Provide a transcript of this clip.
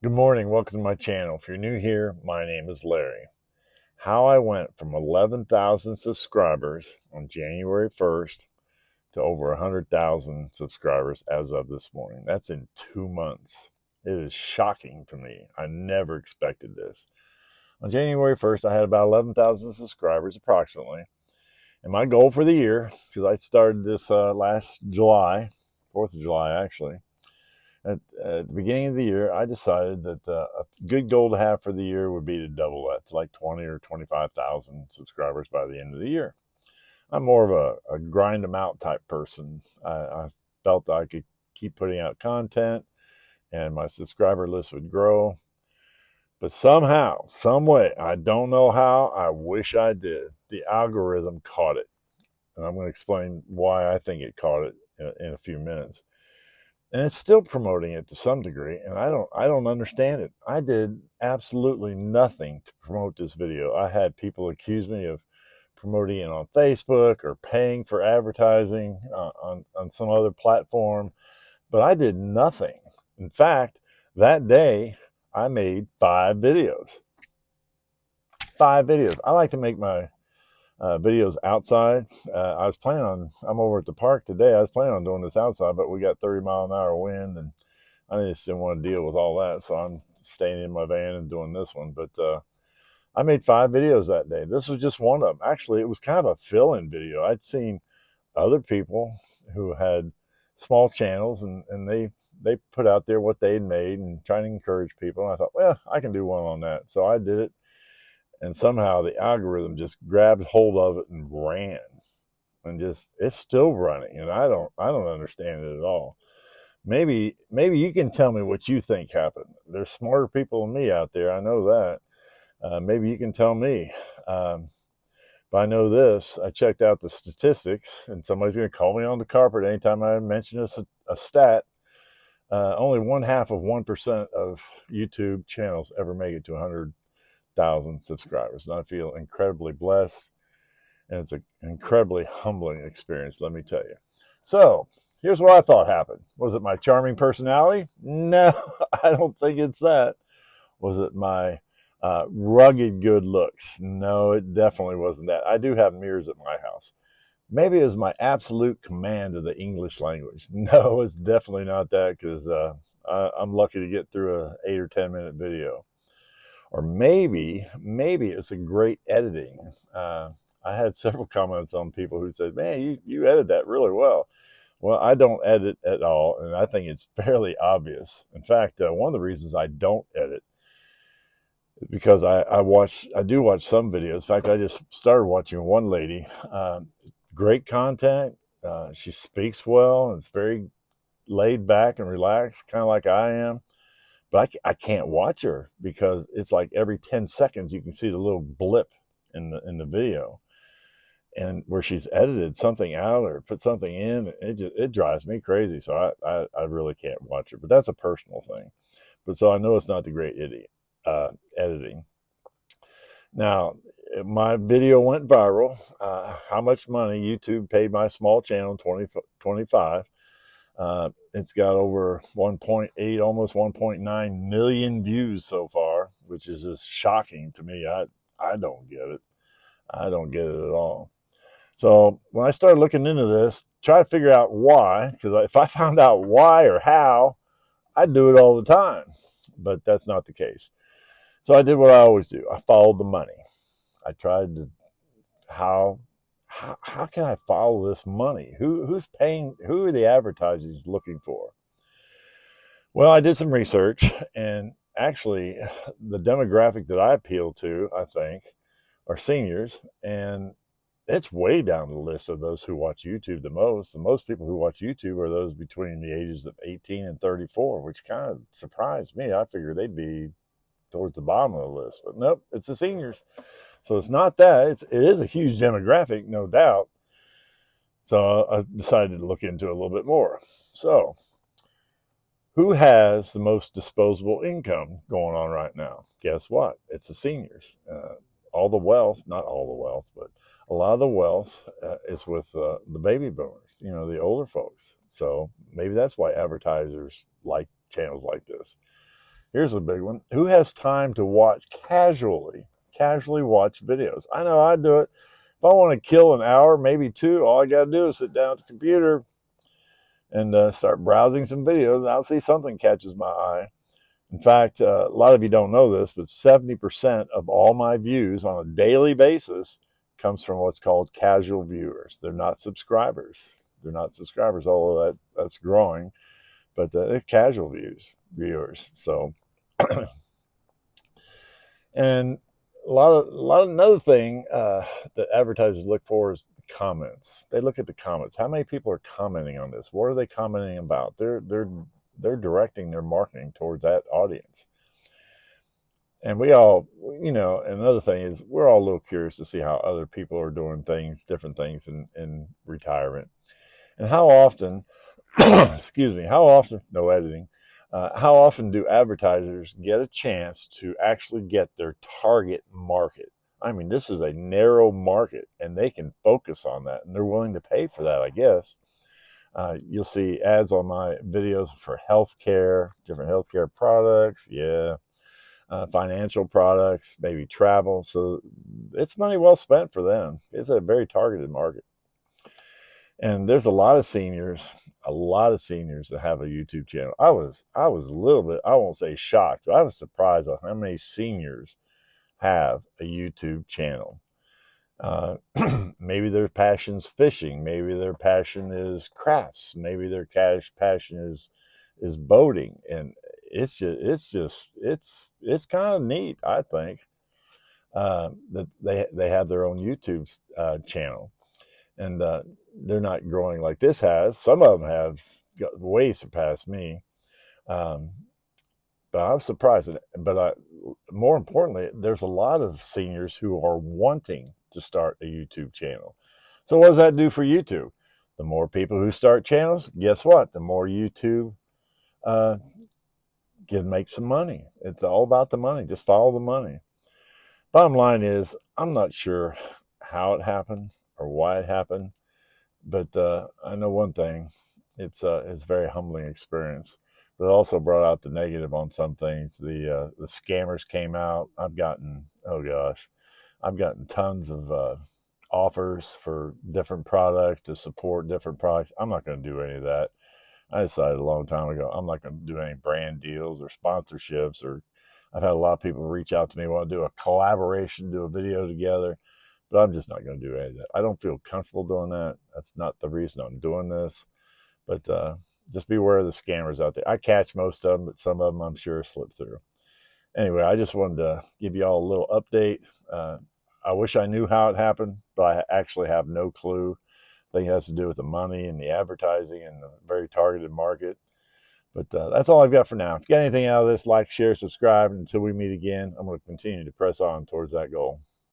Good morning. Welcome to my channel. If you're new here, my name is Larry. How I went from 11,000 subscribers on January 1st to over 100,000 subscribers as of this morning. That's in 2 months. It is shocking to me. I never expected this. On January 1st, I had about 11,000 subscribers approximately. And my goal for the year, because I started this last July, 4th of July actually, at the beginning of the year, I decided that a good goal to have for the year would be to double that to like 20 or 25,000 subscribers by the end of the year. I'm more of a grind them out type person. I felt that I could keep putting out content and my subscriber list would grow. But somehow, some way, I don't know how, I wish I did, the algorithm caught it. And I'm going to explain why I think it caught it in a few minutes, and it's still promoting it to some degree, and I don't understand it. I did absolutely nothing to promote this video. I had people accuse me of promoting it on Facebook or paying for advertising on some other platform, but I did nothing. In fact, that day I made 5 videos. 5 videos. I like to make my videos outside. I was planning on, I'm over at the park today. I was planning on doing this outside, but we got 30-mile-an-hour wind, and I just didn't want to deal with all that. So I'm staying in my van and doing this one. But I made 5 videos that day. This was just one of them. Actually, it was kind of a fill-in video. I'd seen other people who had small channels, and they put out there what they'd made and trying to encourage people. And I thought, well, I can do one on that. So I did it, and somehow the algorithm just grabbed hold of it and ran, and just it's still running, and I don't understand it at all. Maybe you can tell me what you think happened. There's smarter people than me out there, I know that. Maybe you can tell me. But I know this, I checked out the statistics, and somebody's going to call me on the carpet anytime I mention a stat. Only 1/2 of 1% of YouTube channels ever make it to 100,000 subscribers. And I feel incredibly blessed, and it's an incredibly humbling experience, let me tell you. So here's what I thought happened. Was it my charming personality? No, I don't think it's that. Was it my rugged good looks? No, it definitely wasn't that. I do have mirrors at my house. Maybe it was my absolute command of the English language. No, it's definitely not that, because I'm lucky to get through a 8 or 10 minute video. Or maybe it's a great editing. I had several comments on people who said, man, you edit that really well. Well, I don't edit at all, and I think it's fairly obvious. In fact, one of the reasons I don't edit is because I do watch some videos. In fact, I just started watching one lady. Great content. She speaks well, and it's very laid back and relaxed, kind of like I am. But I can't watch her because it's like every 10 seconds you can see the little blip in the video, and where she's edited something out or put something in, it drives me crazy. So I really can't watch it. But that's a personal thing. But so I know it's not the great idiot editing. Now, my video went viral. How much money YouTube paid my small channel, 2025. It's got over 1.8, almost 1.9 million views so far, which is just shocking to me. I don't get it. I don't get it at all. So when I started looking into this, try to figure out why, because if I found out why or how, I'd do it all the time. But that's not the case. So I did what I always do. I followed the money. I tried to how how can I follow this money? Who's paying? Who are the advertisers looking for? Well, I did some research, and actually, the demographic that I appeal to, I think, are seniors, and it's way down the list of those who watch YouTube the most. The most people who watch YouTube are those between the ages of 18 and 34, which kind of surprised me. I figured they'd be towards the bottom of the list, but nope, it's the seniors. So it's not that. It is a huge demographic, no doubt. So I decided to look into it a little bit more. So who has the most disposable income going on right now? Guess what? It's the seniors. All the wealth, not all the wealth, but a lot of the wealth is with the baby boomers, the older folks. So maybe that's why advertisers like channels like this. Here's a big one. Who has time to watch casually watch videos? I know I do it. If I want to kill an hour, maybe two, all I got to do is sit down at the computer and start browsing some videos, and I'll see something catches my eye. In fact, a lot of you don't know this, but 70% of all my views on a daily basis comes from what's called casual viewers. They're not subscribers. They're not subscribers, although that's growing, but they're casual viewers. So, and a lot of another thing that advertisers look for is the comments. They look at the comments. How many people are commenting on this? What are they commenting about? They're directing their marketing towards that audience. And we all, another thing is we're all a little curious to see how other people are doing different things in retirement. And how often, excuse me, no editing, how often do advertisers get a chance to actually get their target market? I mean, this is a narrow market and they can focus on that and they're willing to pay for that, I guess. You'll see ads on my videos for healthcare, different healthcare products. Yeah. Financial products, maybe travel. So it's money well spent for them. It's a very targeted market. And there's a lot of seniors that have a YouTube channel. I was a little bit, I won't say shocked, but I was surprised at how many seniors have a YouTube channel. Maybe their passion's fishing. Maybe their passion is crafts. Maybe their passion is boating, and it's kind of neat, I think, that they have their own YouTube channel, and they're not growing like this has. Some of them have way surpassed me, um, but I was surprised. More importantly, there's a lot of seniors who are wanting to start a YouTube channel. So what does that do for YouTube? The more people who start channels, guess what? The more YouTube uh, can make some money. It's all about the money. Just follow the money. Bottom line is, I'm not sure how it happened or why it happened, but I know one thing: it's a very humbling experience. But it also brought out the negative on some things. The scammers came out. Oh gosh, I've gotten tons of offers for different products to support different products. I'm not going to do any of that. I decided a long time ago I'm not going to do any brand deals or sponsorships. Or I've had a lot of people reach out to me, want to do a collaboration, do a video together, but I'm just not going to do any of that. I don't feel comfortable doing that. That's not the reason I'm doing this. But just beware of the scammers out there. I catch most of them, but some of them I'm sure slip through. Anyway, I just wanted to give you all a little update. I wish I knew how it happened, but I actually have no clue. I think it has to do with the money and the advertising and the very targeted market. But that's all I've got for now. If you got anything out of this, like, share, subscribe. And until we meet again, I'm going to continue to press on towards that goal.